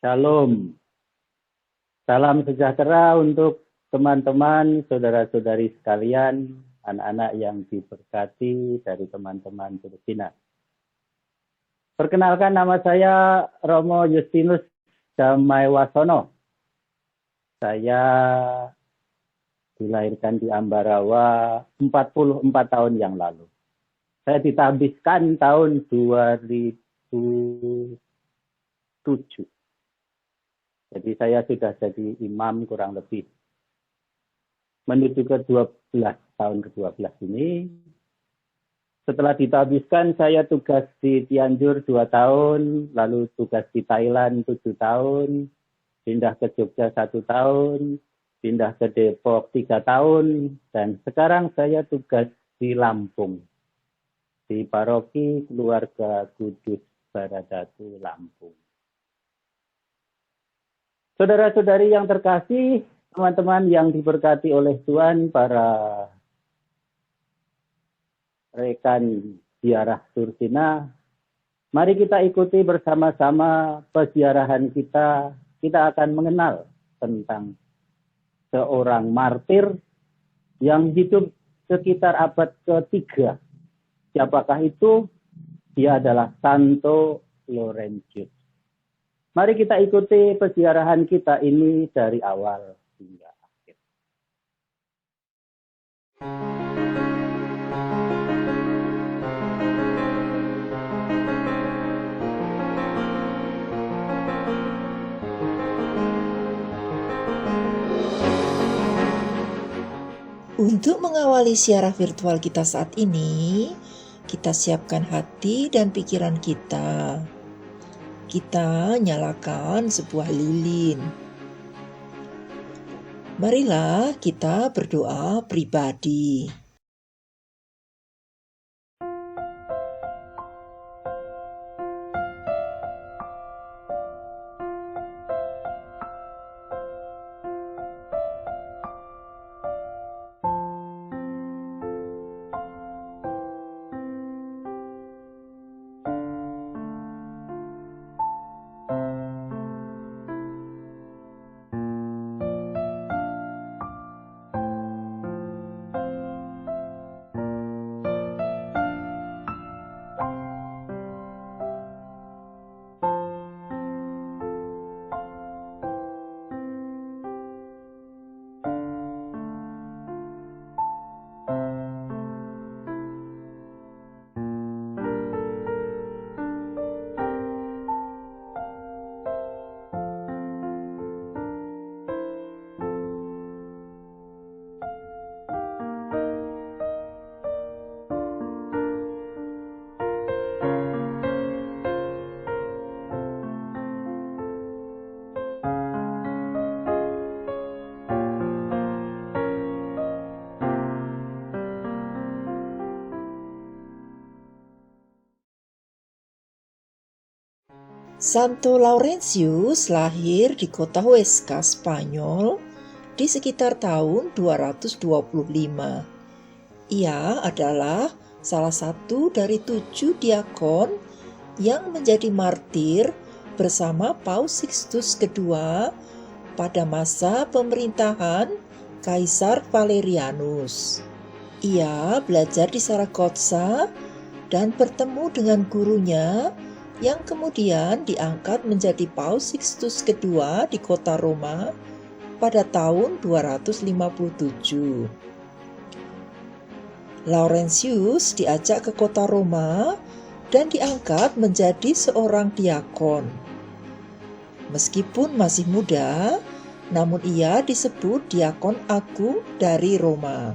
Shalom. Salam sejahtera untuk teman-teman, saudara-saudari sekalian, anak-anak yang diberkati dari teman-teman bersinar. Perkenalkan, nama saya Romo Justinus Damaiwasono. Saya dilahirkan di Ambarawa 44 tahun yang lalu. Saya ditabiskan tahun 2007. Jadi saya sudah jadi imam kurang lebih menuju ke 12 tahun ke-12 ini. Setelah ditabiskan, saya tugas di Cianjur 2 tahun, lalu tugas di Thailand 7 tahun, pindah ke Jogja 1 tahun, pindah ke Depok 3 tahun, dan sekarang saya tugas di Lampung, di Paroki Keluarga Kudus Baradatu Lampung. Saudara-saudari yang terkasih, teman-teman yang diberkati oleh Tuhan, para rekan ziarah Tursina, mari kita ikuti bersama-sama peziarahan kita. Kita akan mengenal tentang seorang martir yang hidup sekitar abad ke-3. Siapakah itu? Dia adalah Santo Laurentius. Mari kita ikuti peziarahan kita ini dari awal hingga akhir. Untuk mengawali siaran virtual kita saat ini, kita siapkan hati dan pikiran kita. Kita nyalakan sebuah lilin. Marilah kita berdoa pribadi. Santo Laurentius lahir di kota Huesca, Spanyol di sekitar tahun 225. Ia adalah salah satu dari 7 diakon yang menjadi martir bersama Paus Sixtus II pada masa pemerintahan Kaisar Valerianus. Ia belajar di Saragossa dan bertemu dengan gurunya yang kemudian diangkat menjadi Paus Sixtus II di kota Roma pada tahun 257. Laurentius diajak ke kota Roma dan diangkat menjadi seorang diakon. Meskipun masih muda, namun ia disebut diakon agung dari Roma,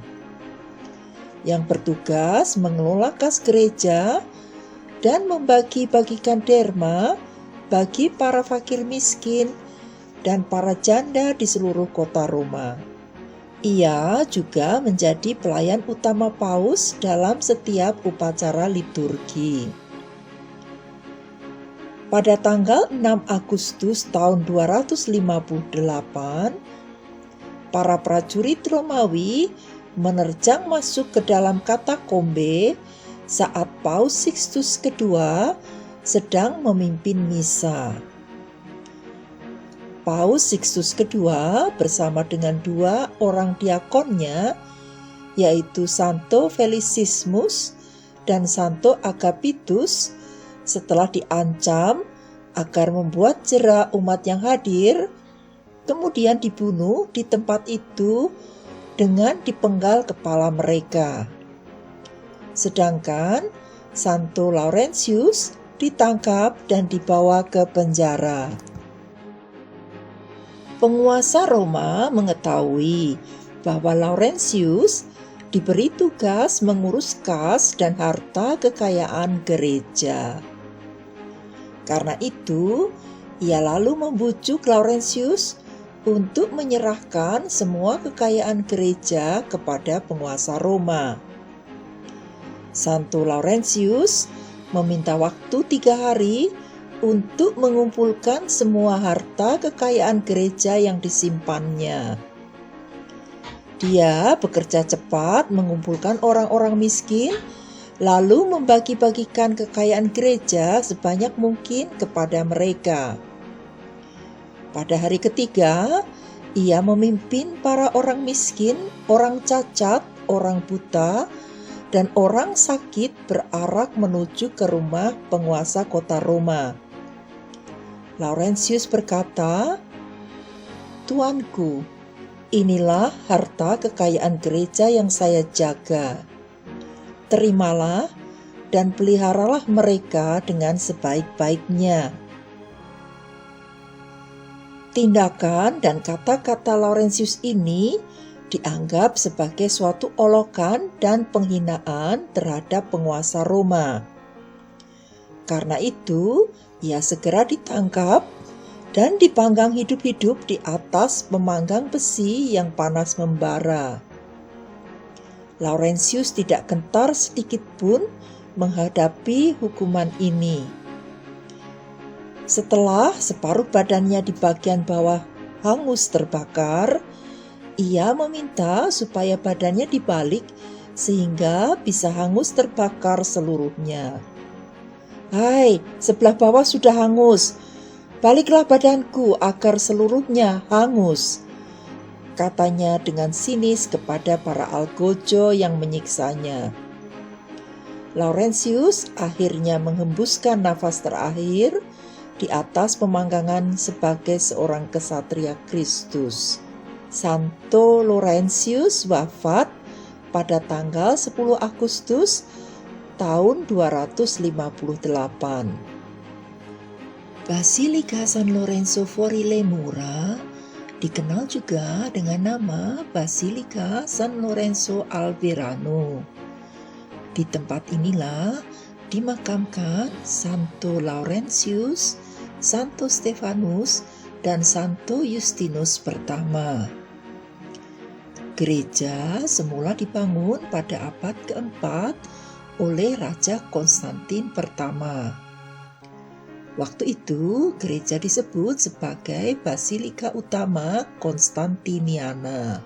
yang bertugas mengelola kas gereja dan membagi-bagikan derma bagi para fakir miskin dan para janda di seluruh kota Roma. Ia juga menjadi pelayan utama Paus dalam setiap upacara liturgi. Pada tanggal 6 Agustus tahun 258, para prajurit Romawi menerjang masuk ke dalam katakombe saat Paus Sixtus II sedang memimpin misa. Paus Sixtus II bersama dengan 2 orang diakonnya, yaitu Santo Felicissimus dan Santo Agapitus, setelah diancam agar membuat jera umat yang hadir, kemudian dibunuh di tempat itu dengan dipenggal kepala mereka. Sedangkan Santo Laurentius ditangkap dan dibawa ke penjara. Penguasa Roma mengetahui bahwa Laurentius diberi tugas mengurus kas dan harta kekayaan gereja. Karena itu, ia lalu membujuk Laurentius untuk menyerahkan semua kekayaan gereja kepada penguasa Roma. Santo Laurentius meminta waktu 3 hari untuk mengumpulkan semua harta kekayaan gereja yang disimpannya. Dia bekerja cepat mengumpulkan orang-orang miskin, lalu membagi-bagikan kekayaan gereja sebanyak mungkin kepada mereka. Pada hari ketiga, ia memimpin para orang miskin, orang cacat, orang buta, dan orang sakit berarak menuju ke rumah penguasa kota Roma. Laurentius berkata, "Tuanku, inilah harta kekayaan gereja yang saya jaga. Terimalah dan peliharalah mereka dengan sebaik-baiknya." Tindakan dan kata-kata Laurentius ini dianggap sebagai suatu olokan dan penghinaan terhadap penguasa Roma. Karena itu, ia segera ditangkap dan dipanggang hidup-hidup di atas pemanggang besi yang panas membara. Laurentius tidak gentar sedikit pun menghadapi hukuman ini. Setelah separuh badannya di bagian bawah hangus terbakar, ia meminta supaya badannya dibalik sehingga bisa hangus terbakar seluruhnya. "Hai, sebelah bawah sudah hangus. Baliklah badanku agar seluruhnya hangus," katanya dengan sinis kepada para algojo yang menyiksanya. Laurentius akhirnya menghembuskan nafas terakhir di atas pemanggangan sebagai seorang kesatria Kristus. Santo Laurentius wafat pada tanggal 10 Agustus tahun 258. Basilika San Lorenzo fuori le mura dikenal juga dengan nama Basilika San Lorenzo al Verano. Di tempat inilah dimakamkan Santo Laurentius, Santo Stefanus, dan Santo Justinus pertama. Gereja semula dibangun pada abad keempat oleh Raja Konstantin pertama. Waktu itu gereja disebut sebagai Basilika Utama Konstantiniana.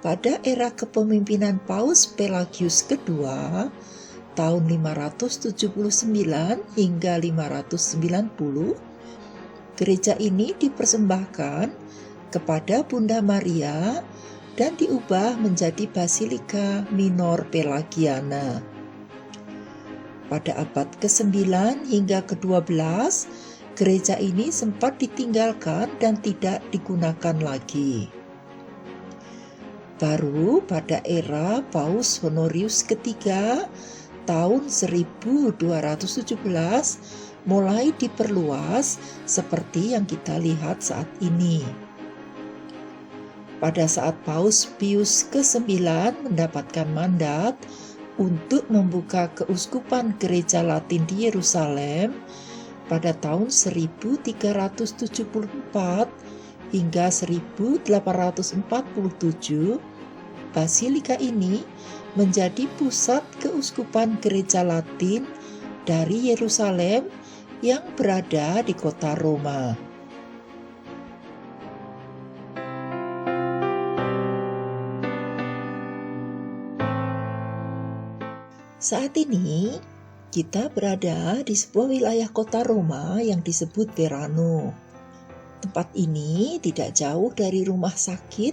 Pada era kepemimpinan Paus Pelagius II tahun 579 hingga 590, gereja ini dipersembahkan kepada Bunda Maria dan diubah menjadi Basilika Minor Pelagiana. Pada abad ke-9 hingga ke-12, gereja ini sempat ditinggalkan dan tidak digunakan lagi. Baru pada era Paus Honorius III tahun 1217 mulai diperluas seperti yang kita lihat saat ini. Pada saat Paus Pius ke-9 mendapatkan mandat untuk membuka keuskupan gereja Latin di Yerusalem pada tahun 1374 hingga 1847, Basilika ini menjadi pusat keuskupan gereja Latin dari Yerusalem yang berada di kota Roma. Saat ini kita berada di sebuah wilayah kota Roma yang disebut Verano. Tempat ini tidak jauh dari rumah sakit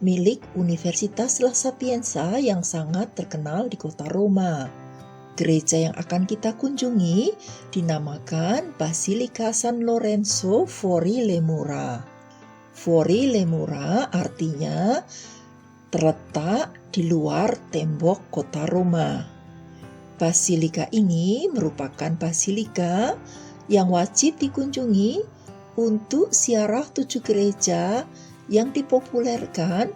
milik Universitas La Sapienza yang sangat terkenal di kota Roma. Gereja yang akan kita kunjungi dinamakan Basilika San Lorenzo Fuori le Mura. Fuori le Mura artinya terletak di luar tembok kota Roma. Basilika ini merupakan basilika yang wajib dikunjungi untuk ziarah 7 gereja yang dipopulerkan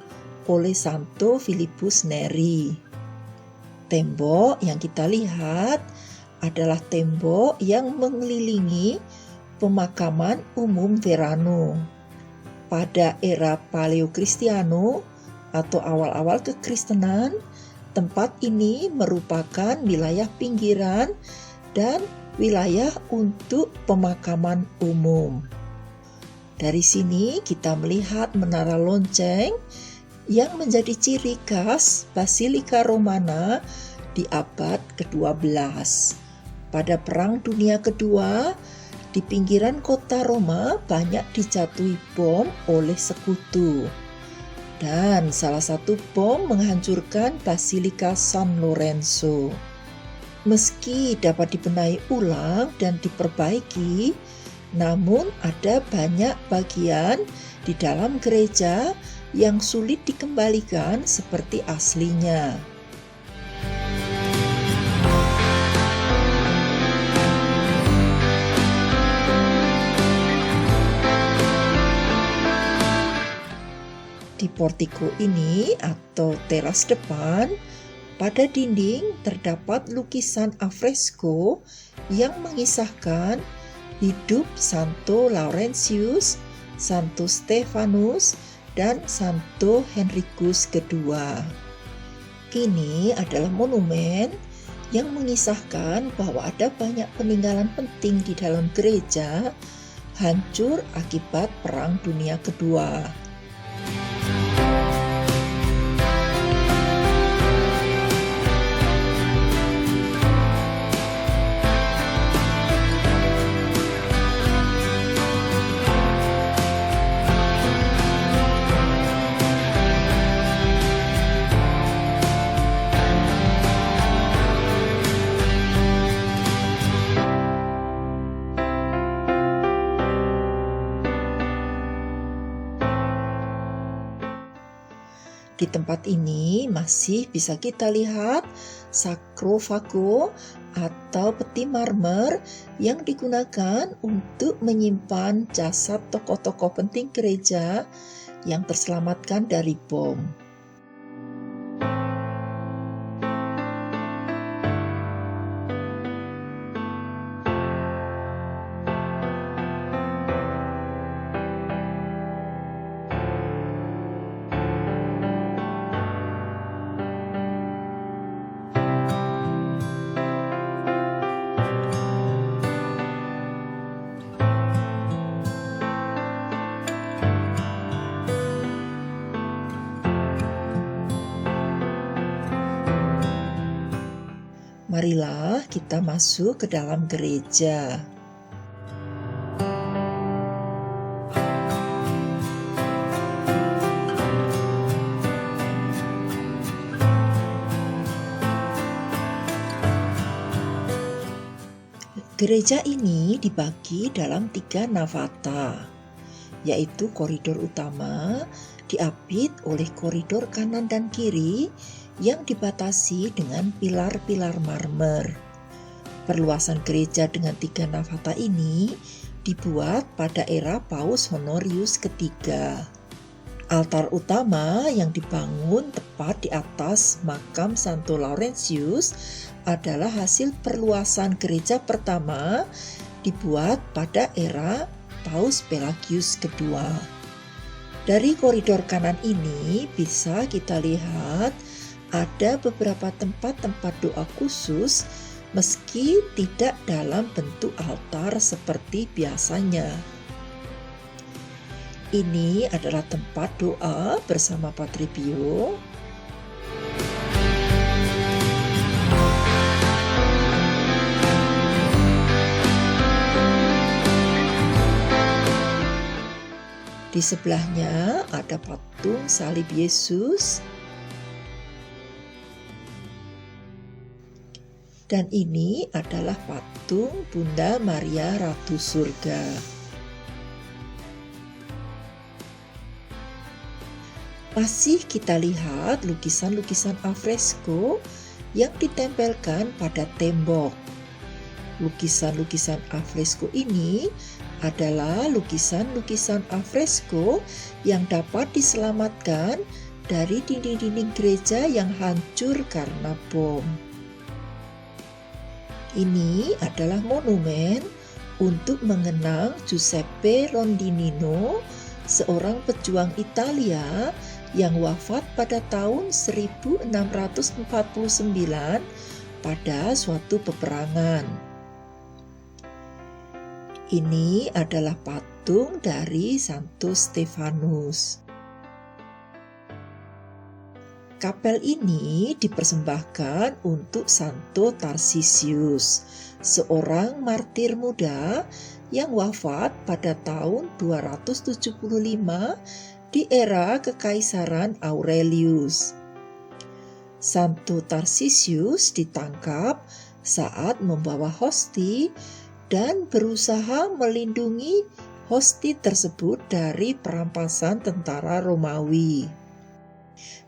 oleh Santo Filipus Neri. Tembok yang kita lihat adalah tembok yang mengelilingi pemakaman umum Verano. Pada era Paleokristiano atau awal-awal kekristenan, tempat ini merupakan wilayah pinggiran dan wilayah untuk pemakaman umum. Dari sini kita melihat menara lonceng yang menjadi ciri khas Basilika Romana di abad ke-12. Pada Perang Dunia Kedua, di pinggiran kota Roma banyak dijatuhi bom oleh sekutu. Dan salah satu bom menghancurkan Basilika San Lorenzo. Meski dapat dibenahi ulang dan diperbaiki, namun ada banyak bagian di dalam gereja yang sulit dikembalikan seperti aslinya. Di portiko ini atau teras depan, pada dinding terdapat lukisan afresko yang mengisahkan hidup Santo Laurentius, Santo Stefanus, dan Santo Henricus II. Ini adalah monumen yang mengisahkan bahwa ada banyak peninggalan penting di dalam gereja hancur akibat Perang Dunia Kedua. Di tempat ini masih bisa kita lihat sarkofago atau peti marmer yang digunakan untuk menyimpan jasad tokoh-tokoh penting gereja yang terselamatkan dari bom. Marilah kita masuk ke dalam gereja. Gereja ini dibagi dalam 3 navata, yaitu koridor utama diapit oleh koridor kanan dan kiri yang dibatasi dengan pilar-pilar marmer. Perluasan gereja dengan 3 navata ini dibuat pada era Paus Honorius III. Altar utama yang dibangun tepat di atas makam Santo Laurentius adalah hasil perluasan gereja pertama dibuat pada era Paus Pelagius II. Dari koridor kanan ini bisa kita lihat ada beberapa tempat-tempat doa khusus meski tidak dalam bentuk altar seperti biasanya. Ini adalah tempat doa bersama Padre Pio. Di sebelahnya ada patung salib Yesus. Dan ini adalah patung Bunda Maria Ratu Surga. Masih kita lihat lukisan-lukisan alfresco yang ditempelkan pada tembok. Lukisan-lukisan alfresco ini adalah lukisan-lukisan alfresco yang dapat diselamatkan dari dinding-dinding gereja yang hancur karena bom. Ini adalah monumen untuk mengenang Giuseppe Rondinino, seorang pejuang Italia yang wafat pada tahun 1649 pada suatu peperangan. Ini adalah patung dari Santo Stefanus. Kapel ini dipersembahkan untuk Santo Tarsisius, seorang martir muda yang wafat pada tahun 275 di era Kekaisaran Aurelius. Santo Tarsisius ditangkap saat membawa hosti dan berusaha melindungi hosti tersebut dari perampasan tentara Romawi.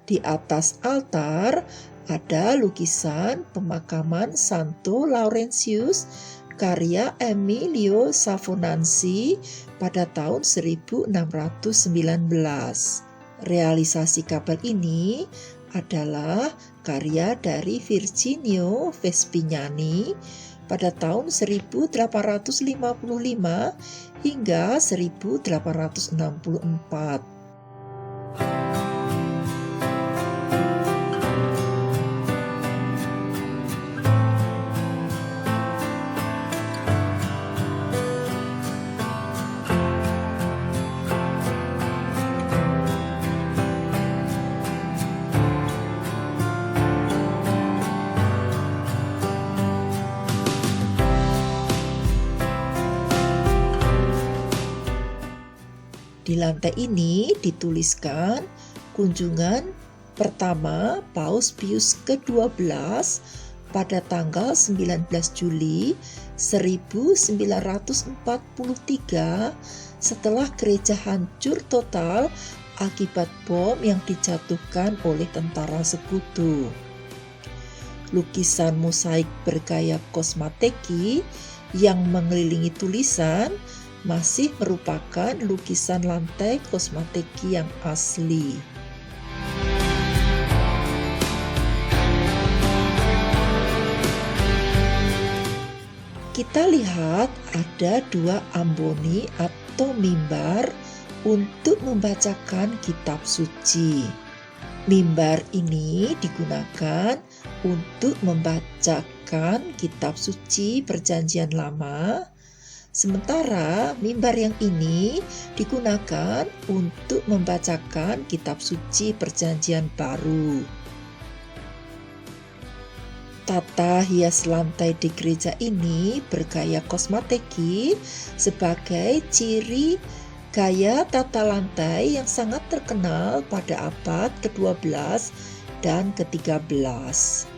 Di atas altar ada lukisan pemakaman Santo Laurentius karya Emilio Savonanzi pada tahun 1619. Realisasi kapel ini adalah karya dari Virginio Vespignani pada tahun 1855 hingga 1864. Di lantai ini dituliskan kunjungan pertama Paus Pius ke-12 pada tanggal 19 Juli 1943 setelah gereja hancur total akibat bom yang dijatuhkan oleh tentara sekutu. Lukisan mosaik bergaya kosmateki yang mengelilingi tulisan masih merupakan lukisan lantai kosmateki yang asli. Kita lihat ada dua amboni atau mimbar untuk membacakan kitab suci. Mimbar ini digunakan untuk membacakan kitab suci Perjanjian Lama, sementara mimbar yang ini digunakan untuk membacakan kitab suci Perjanjian Baru. Tata hias lantai di gereja ini bergaya kosmateki sebagai ciri gaya tata lantai yang sangat terkenal pada abad ke-12 dan ke-13.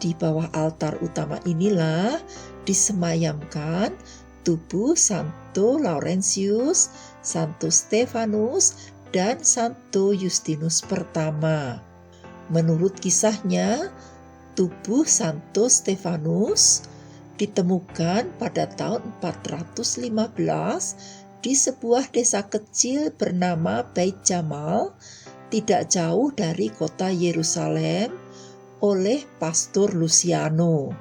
Di bawah altar utama inilah disemayamkan tubuh Santo Laurentius, Santo Stefanus, dan Santo Justinus pertama. Menurut kisahnya, tubuh Santo Stefanus ditemukan pada tahun 415 di sebuah desa kecil bernama Bait Jamal, tidak jauh dari kota Yerusalem, oleh Pastor Luciano.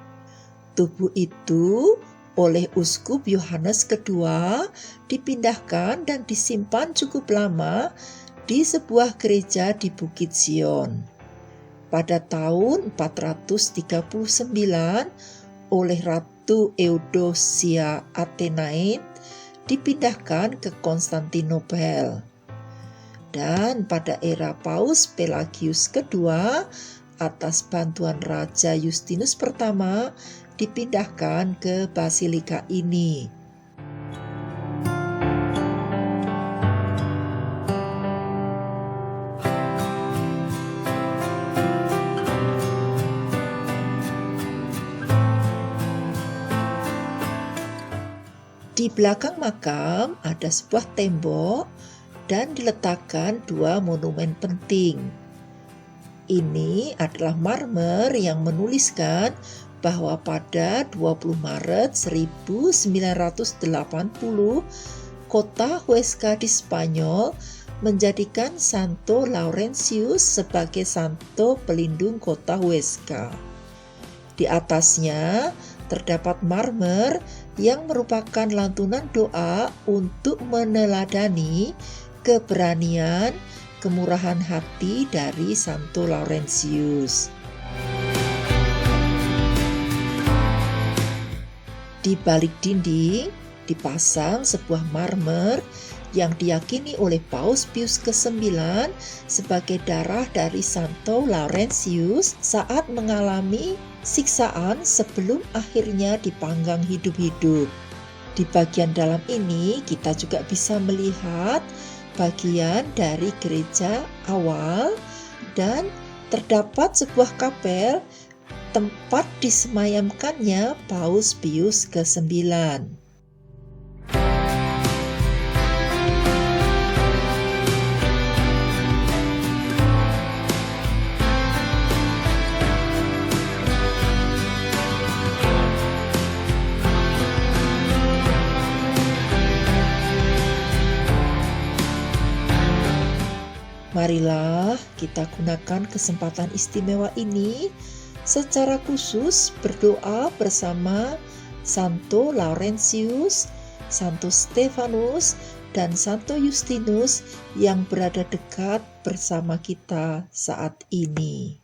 Tubuh itu oleh Uskup Yohanes kedua dipindahkan dan disimpan cukup lama di sebuah gereja di Bukit Zion. Pada tahun 439 oleh Ratu Ratu Eudoxia Athenae dipindahkan ke Konstantinopel. Dan pada era Paus Pelagius II, atas bantuan Raja Justinus pertama, dipindahkan ke basilika ini. Di belakang makam ada sebuah tembok dan diletakkan dua monumen penting. Ini adalah marmer yang menuliskan bahwa pada 20 Maret 1980 kota Huesca di Spanyol menjadikan Santo Laurentius sebagai santo pelindung kota Huesca. Di atasnya terdapat marmer yang merupakan lantunan doa untuk meneladani keberanian, kemurahan hati dari Santo Laurentius. Di balik dinding dipasang sebuah marmer yang diyakini oleh Paus Pius ke-9 sebagai darah dari Santo Laurentius saat mengalami siksaan sebelum akhirnya dipanggang hidup-hidup. Di bagian dalam ini kita juga bisa melihat bagian dari gereja awal dan terdapat sebuah kapel tempat disemayamkannya Paus Pius ke-9. Marilah kita gunakan kesempatan istimewa ini secara khusus berdoa bersama Santo Laurentius, Santo Stefanus, dan Santo Justinus yang berada dekat bersama kita saat ini.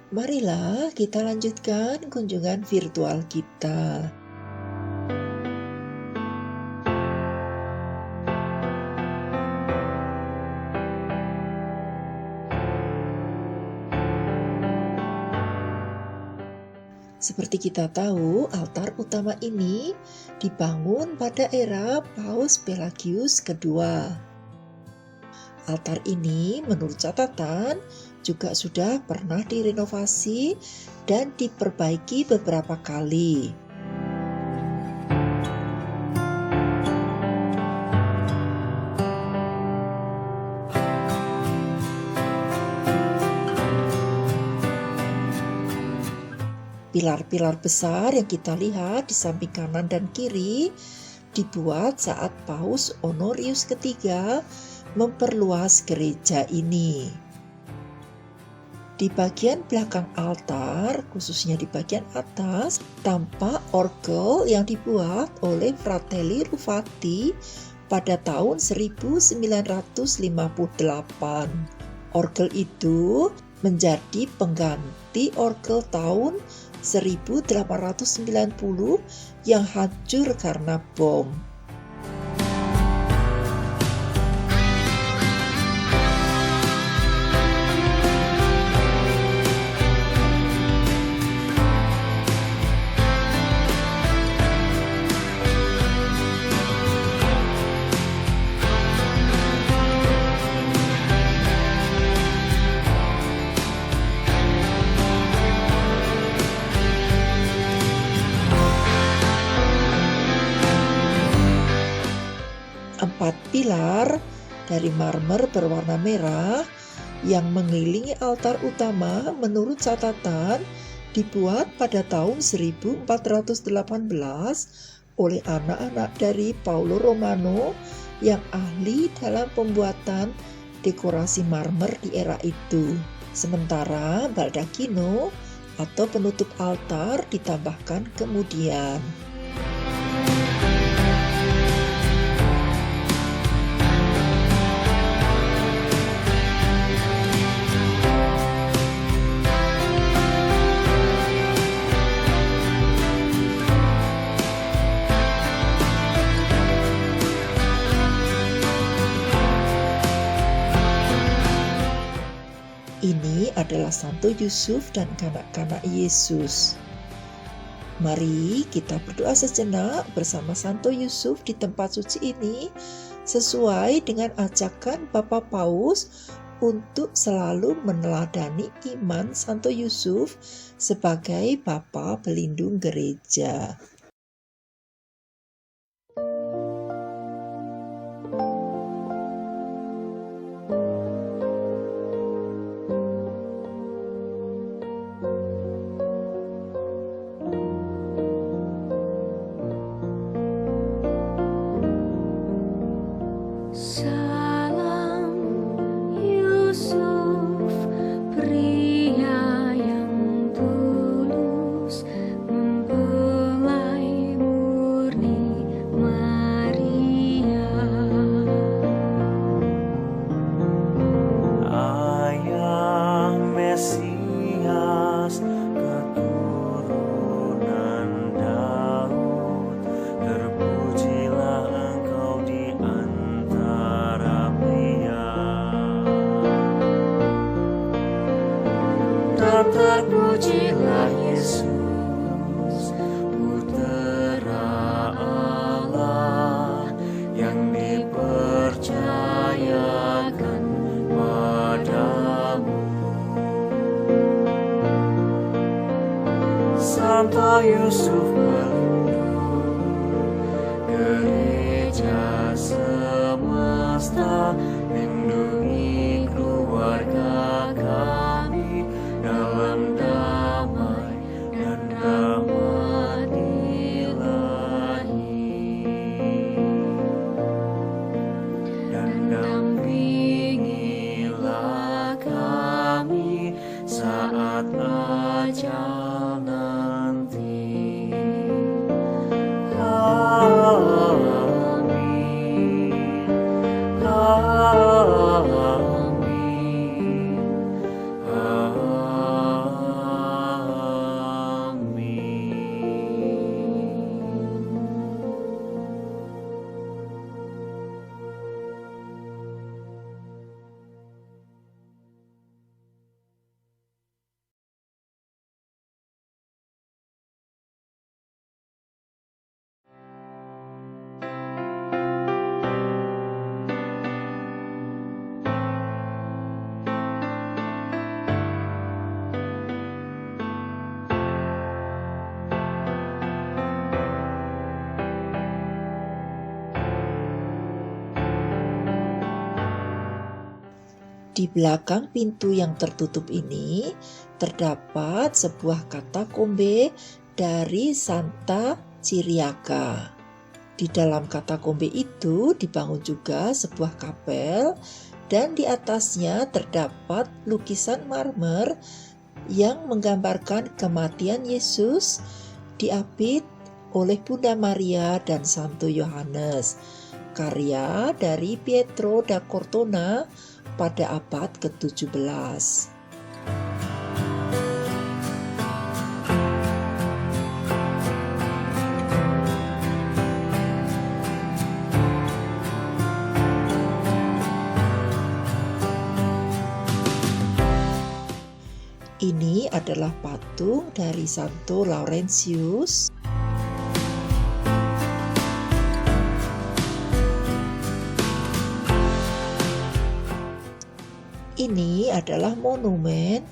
Marilah kita lanjutkan kunjungan virtual kita. Seperti kita tahu, altar utama ini dibangun pada era Paus Pelagius II. Altar ini menurut catatan juga sudah pernah direnovasi dan diperbaiki beberapa kali. Pilar-pilar besar yang kita lihat di samping kanan dan kiri dibuat saat Paus Honorius III memperluas gereja ini. Di bagian belakang altar, khususnya di bagian atas, tampak orgel yang dibuat oleh Fratelli Ruffati pada tahun 1958. Orgel itu menjadi pengganti orgel tahun 1890 yang hancur karena bom. Empat pilar dari marmer berwarna merah yang mengelilingi altar utama menurut catatan dibuat pada tahun 1418 oleh anak-anak dari Paulo Romano yang ahli dalam pembuatan dekorasi marmer di era itu. Sementara baldacchino atau penutup altar ditambahkan kemudian. Ini adalah Santo Yusuf dan kanak-kanak Yesus. Mari kita berdoa sejenak bersama Santo Yusuf di tempat suci ini sesuai dengan ajakan Bapak Paus untuk selalu meneladani iman Santo Yusuf sebagai Bapa pelindung gereja. Salam Yusuf, pria yang tulus, mempelai murni Maria. Ayah Mesias, keturunan Daud, terpujilah engkau di antara pria, dan terpujilah Yesus, Putera Allah, yang dipercayakan padamu. Santo Yusuf pelindung gereja semesta, lindungi keluarga kami dalam damai dan rahmat ilahi, dan dampingilah kami saat ajal nanti. Amin. Amin. Amin. Di belakang pintu yang tertutup ini terdapat sebuah katakombe dari Santa Ciriaca. Di dalam katakombe itu dibangun juga sebuah kapel dan di atasnya terdapat lukisan marmer yang menggambarkan kematian Yesus diapit oleh Bunda Maria dan Santo Yohanes, karya dari Pietro da Cortona pada abad ke-17. Ini adalah patung dari Santo Laurentius. Ini adalah monumen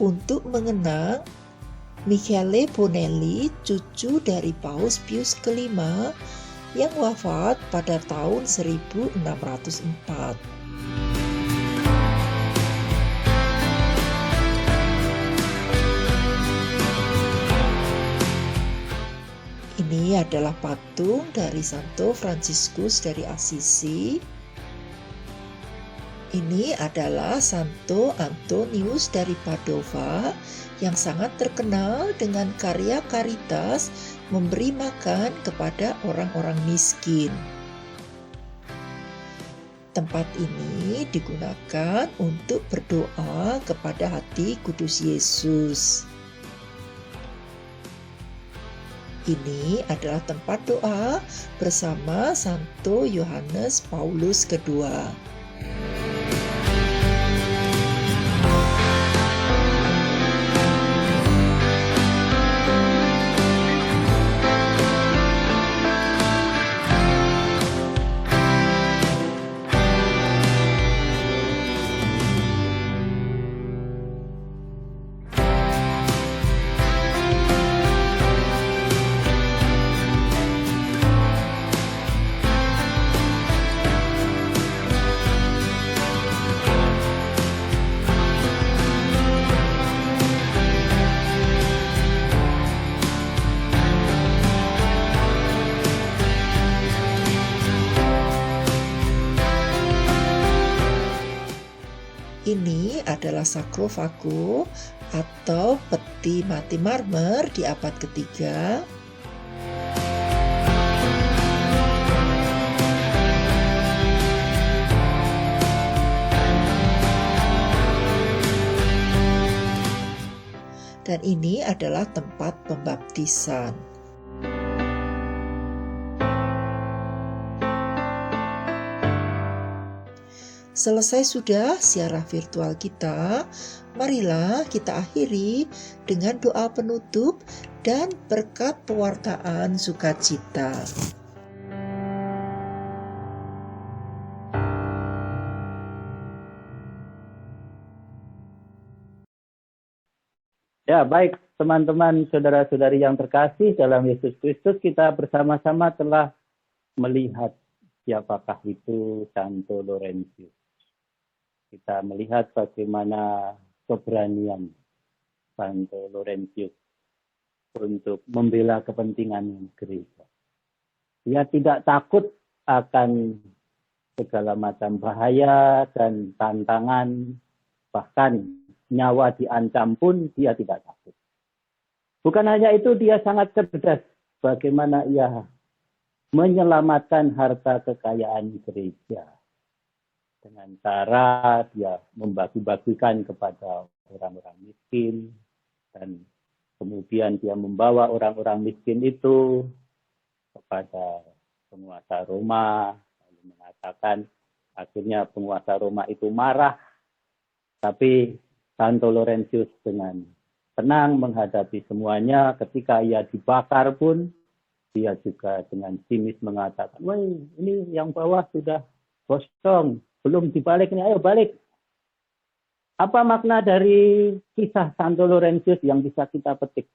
untuk mengenang Michele Bonelli, cucu dari Paus Pius kelima yang wafat pada tahun 1604. Ini adalah patung dari Santo Fransiskus dari Assisi. Ini adalah Santo Antonius dari Padova yang sangat terkenal dengan karya karitas memberi makan kepada orang-orang miskin. Tempat ini digunakan untuk berdoa kepada hati kudus Yesus. Ini adalah tempat doa bersama Santo Yohanes Paulus II. Ini adalah sarkofago atau peti mati marmer di abad ketiga. Dan ini adalah tempat pembaptisan. Selesai sudah siaran virtual kita, marilah kita akhiri dengan doa penutup dan berkat pewartaan sukacita. Ya, baik teman-teman, saudara-saudari yang terkasih dalam Yesus Kristus, kita bersama-sama telah melihat siapakah itu Santo Laurentius. Kita melihat bagaimana keberanian Santo Laurentius untuk membela kepentingan gereja. Dia tidak takut akan segala macam bahaya dan tantangan, bahkan nyawa diancam pun dia tidak takut. Bukan hanya itu, dia sangat cerdas bagaimana ia menyelamatkan harta kekayaan gereja. Dengan cara dia membagi-bagikan kepada orang-orang miskin, dan kemudian dia membawa orang-orang miskin itu kepada penguasa Roma, lalu mengatakan akhirnya penguasa Roma itu marah, tapi Santo Laurentius dengan tenang menghadapi semuanya. Ketika ia dibakar pun, dia juga dengan sinis mengatakan, wah ini yang bawah sudah kosong, belum dibalik nih, ayo balik. Apa makna dari kisah Santo Laurentius yang bisa kita petik?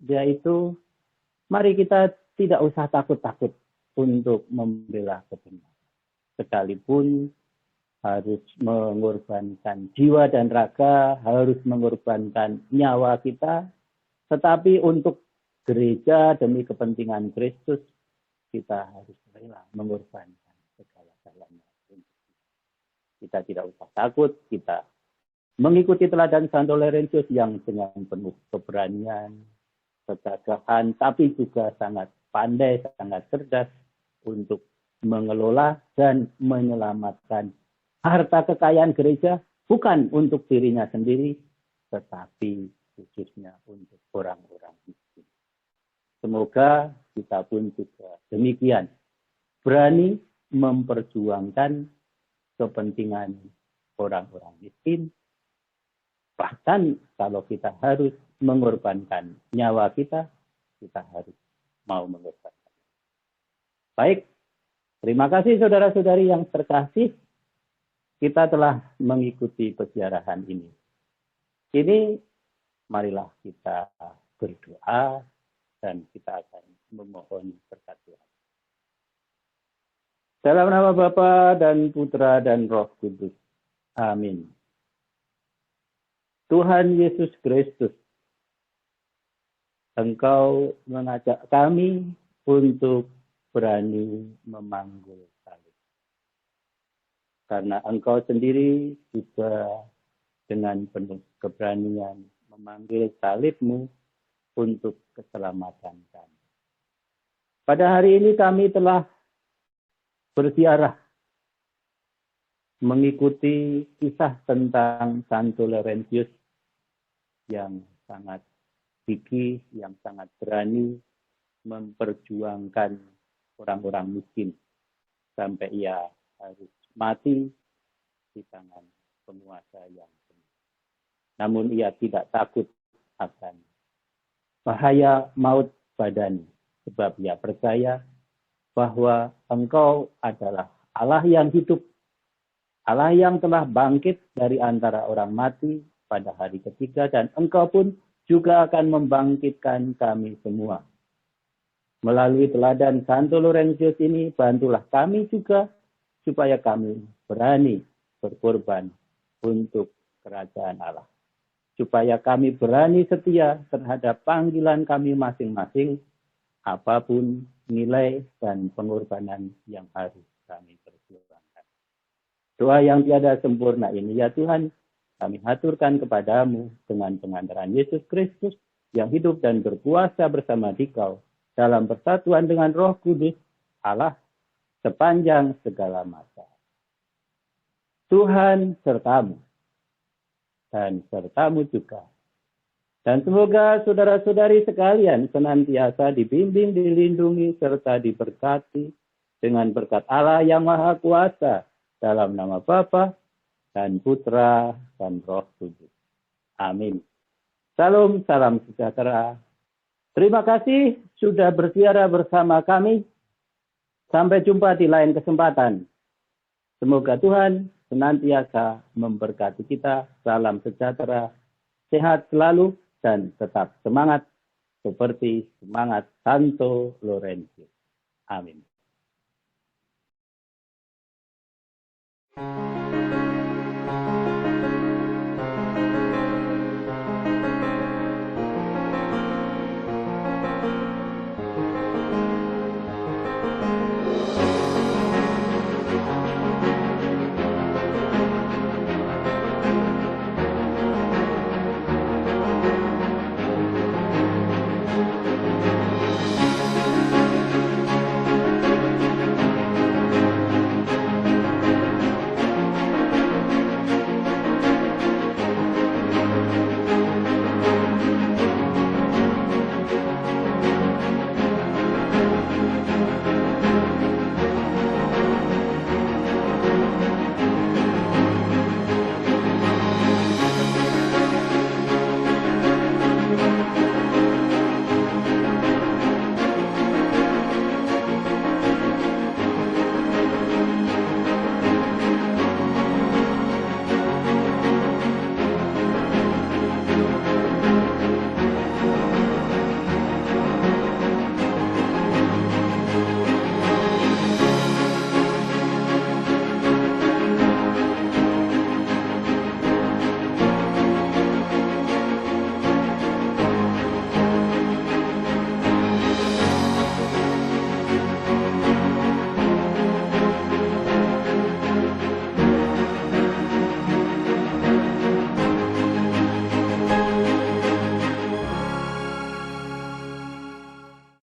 Yaitu, mari kita tidak usah takut-takut untuk membela kebenaran. Sekalipun harus mengorbankan jiwa dan raga, harus mengorbankan nyawa kita, tetapi untuk gereja demi kepentingan Kristus, kita harus rela mengorbankan segala-galanya. Kita tidak usah takut, kita mengikuti teladan Santo Laurentius yang dengan penuh keberanian, kegagahan, tapi juga sangat pandai, sangat cerdas untuk mengelola dan menyelamatkan harta kekayaan gereja, bukan untuk dirinya sendiri, tetapi khususnya untuk orang-orang miskin. Semoga kita pun juga demikian, berani memperjuangkan kepentingan orang-orang miskin, bahkan kalau kita harus mengorbankan nyawa kita, kita harus mau mengorbankan. Baik, terima kasih saudara-saudari yang terkasih, kita telah mengikuti peziarahan ini. Kini, marilah kita berdoa dan kita akan memohon berkat Tuhan. Dalam nama Bapa dan Putra dan Roh Kudus. Amin. Tuhan Yesus Kristus, Engkau mengajak kami untuk berani memanggul salib. Karena Engkau sendiri juga dengan penuh keberanian memanggil salib-Mu untuk keselamatan kami. Pada hari ini kami telah berziarah mengikuti kisah tentang Santo Laurentius yang sangat gigih, yang sangat berani memperjuangkan orang-orang miskin sampai ia harus mati di tangan penguasa yang benar. Namun ia tidak takut akan bahaya maut badani, sebab ia percaya bahwa Engkau adalah Allah yang hidup, Allah yang telah bangkit dari antara orang mati pada hari ketiga, dan Engkau pun juga akan membangkitkan kami semua. Melalui teladan Santo Laurentius ini, bantulah kami juga supaya kami berani berkorban untuk kerajaan Allah. Supaya kami berani setia terhadap panggilan kami masing-masing, apapun nilai dan pengorbanan yang harus kami perjuangkan. Doa yang tiada sempurna ini, ya Tuhan, kami haturkan kepadamu dengan pengantaran Yesus Kristus yang hidup dan berkuasa bersama Dikau dalam persatuan dengan Roh Kudus Allah sepanjang segala masa. Tuhan sertamu dan sertamu juga. Dan semoga saudara-saudari sekalian senantiasa dibimbing, dilindungi, serta diberkati dengan berkat Allah yang Maha Kuasa dalam nama Bapa dan Putra dan Roh Kudus. Amin. Salam, salam sejahtera. Terima kasih sudah berziarah bersama kami. Sampai jumpa di lain kesempatan. Semoga Tuhan senantiasa memberkati kita. Salam sejahtera, sehat selalu, dan tetap semangat seperti semangat Santo Laurentius. Amin.